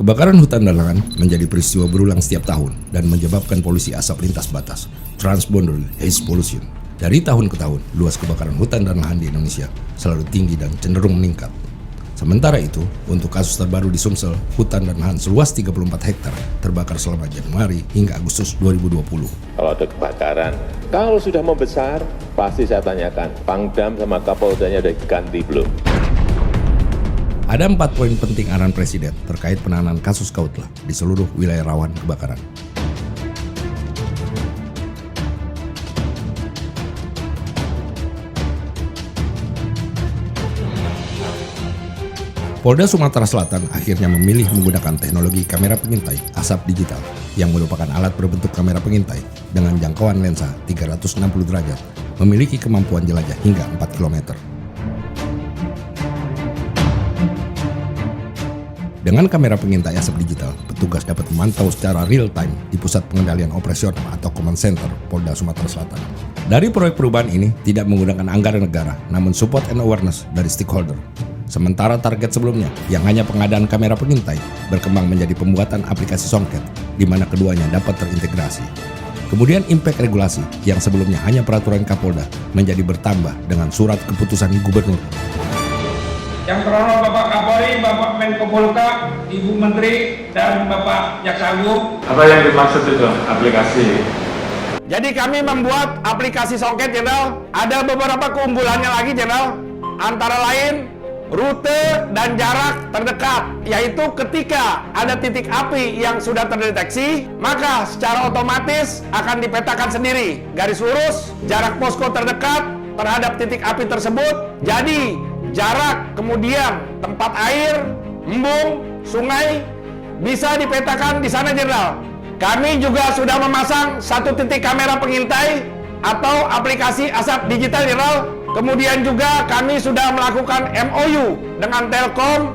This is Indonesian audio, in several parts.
Kebakaran hutan dan lahan menjadi peristiwa berulang setiap tahun dan menyebabkan polusi asap lintas batas, transboundary haze pollution. Dari tahun ke tahun, luas kebakaran hutan dan lahan di Indonesia selalu tinggi dan cenderung meningkat. Sementara itu, untuk kasus terbaru di Sumsel, hutan dan lahan seluas 34 hektar terbakar selama Januari hingga Agustus 2020. Kalau ada kebakaran, kalau sudah membesar, pasti saya tanyakan, Pangdam sama Kapoldanya udah ganti belum? Ada 4 poin penting arahan Presiden terkait penanganan kasus Kautlah di seluruh wilayah rawan kebakaran. Polda Sumatera Selatan akhirnya memilih menggunakan teknologi kamera pengintai asap digital yang merupakan alat berbentuk kamera pengintai dengan jangkauan lensa 360 derajat, memiliki kemampuan jelajah hingga 4 km. Dengan kamera pengintai asap digital, petugas dapat memantau secara real-time di Pusat Pengendalian Operasional atau Command Center Polda Sumatera Selatan. Dari proyek perubahan ini tidak menggunakan anggaran negara, namun support and awareness dari stakeholder. Sementara target sebelumnya, yang hanya pengadaan kamera pengintai, berkembang menjadi pembuatan aplikasi songket, di mana keduanya dapat terintegrasi. Kemudian impact regulasi, yang sebelumnya hanya peraturan Kapolda, menjadi bertambah dengan surat keputusan Gubernur. Yang terhormat Bapak Kapolri, Bapak Menko Polhukam, Ibu Menteri, dan Bapak Jaksa Agung. Apa yang dimaksud itu aplikasi? Jadi kami membuat aplikasi songket, Jenderal. Ada beberapa keunggulannya lagi, Jenderal. Antara lain, rute dan jarak terdekat, yaitu ketika ada titik api yang sudah terdeteksi, maka secara otomatis akan dipetakan sendiri garis lurus, jarak posko terdekat terhadap titik api tersebut. Jadi jarak, kemudian tempat air, embung, sungai bisa dipetakan di sana, Jenderal. Kami juga sudah memasang 1 titik kamera pengintai atau aplikasi asap digital, Jenderal. Kemudian juga kami sudah melakukan MOU dengan Telkom,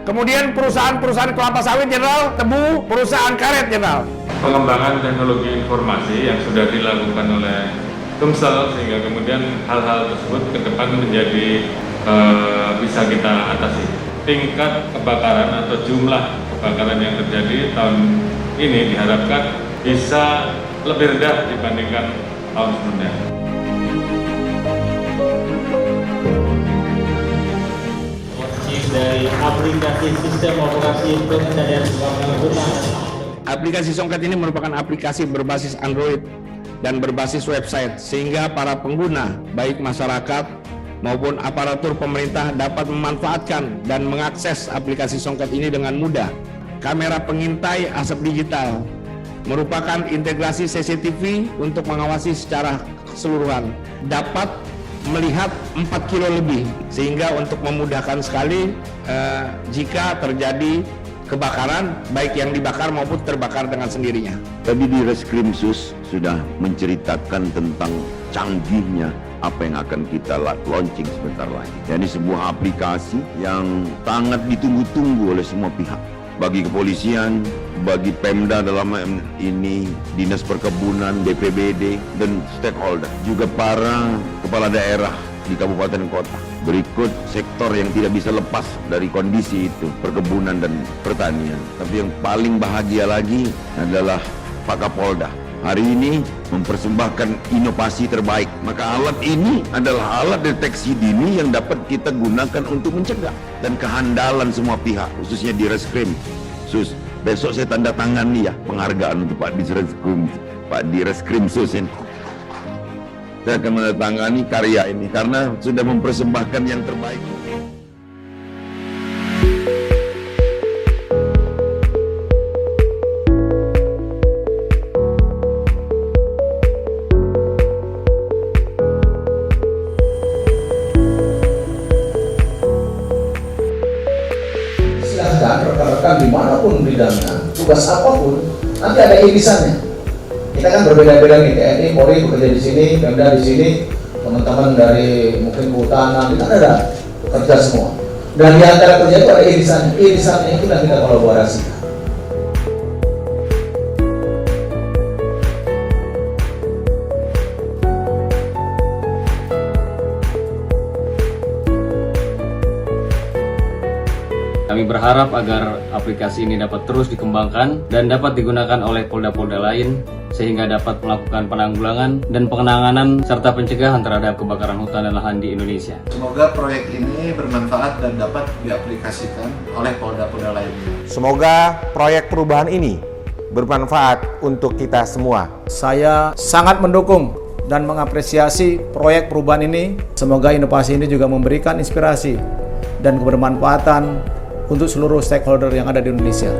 kemudian perusahaan-perusahaan kelapa sawit, Jenderal, tebu, perusahaan karet, Jenderal. Pengembangan teknologi informasi yang sudah dilakukan oleh Sumsel, sehingga kemudian hal-hal tersebut ke depan menjadi bisa kita atasi. Tingkat kebakaran atau jumlah kebakaran yang terjadi tahun ini diharapkan bisa lebih rendah dibandingkan tahun sebelumnya. Dari aplikasi sistem operasi pengendalian kebakaran hutan. Aplikasi songket ini merupakan aplikasi berbasis Android dan berbasis website, sehingga para pengguna, baik masyarakat maupun aparatur pemerintah, dapat memanfaatkan dan mengakses aplikasi songket ini dengan mudah. Kamera pengintai asap digital merupakan integrasi CCTV untuk mengawasi secara keseluruhan. Dapat melihat 4 kilo lebih, sehingga untuk memudahkan sekali jika terjadi kebakaran, baik yang dibakar maupun terbakar dengan sendirinya. Tadi di Reskrimsus sudah menceritakan tentang canggihnya apa yang akan kita launching sebentar lagi. Jadi sebuah aplikasi yang sangat ditunggu-tunggu oleh semua pihak. Bagi kepolisian, bagi Pemda dalam ini, Dinas Perkebunan, BPBD, dan stakeholder. Juga para kepala daerah di kabupaten kota. Berikut sektor yang tidak bisa lepas dari kondisi itu, perkebunan dan pertanian. Tapi yang paling bahagia lagi adalah Pak Kapolda. Hari ini mempersembahkan inovasi terbaik. Maka alat ini adalah alat deteksi dini yang dapat kita gunakan untuk mencegah. Dan kehandalan semua pihak, khususnya di Reskrim. Besok saya tanda tangan ya penghargaan untuk Pak di Reskrim Sus ini. Saya akan menandatangani karya ini karena sudah mempersembahkan yang terbaik. Silahkan rekan-rekan dimanapun bidangnya, tugas apapun, nanti ada irisannya. Kita kan berbeda-beda nih, TNI, Polri bekerja di sini, Pemda di sini, teman-teman dari mungkin kehutanan, kita ada kerja semua. Dan di antara kerja itu ada irisannya, irisannya itu yang kita kolaborasikan. Kami berharap agar aplikasi ini dapat terus dikembangkan dan dapat digunakan oleh polda-polda lain sehingga dapat melakukan penanggulangan dan penanganan serta pencegahan terhadap kebakaran hutan dan lahan di Indonesia. Semoga proyek ini bermanfaat dan dapat diaplikasikan oleh polda-polda lainnya. Semoga proyek perubahan ini bermanfaat untuk kita semua. Saya sangat mendukung dan mengapresiasi proyek perubahan ini. Semoga inovasi ini juga memberikan inspirasi dan kebermanfaatan untuk seluruh stakeholder yang ada di Indonesia.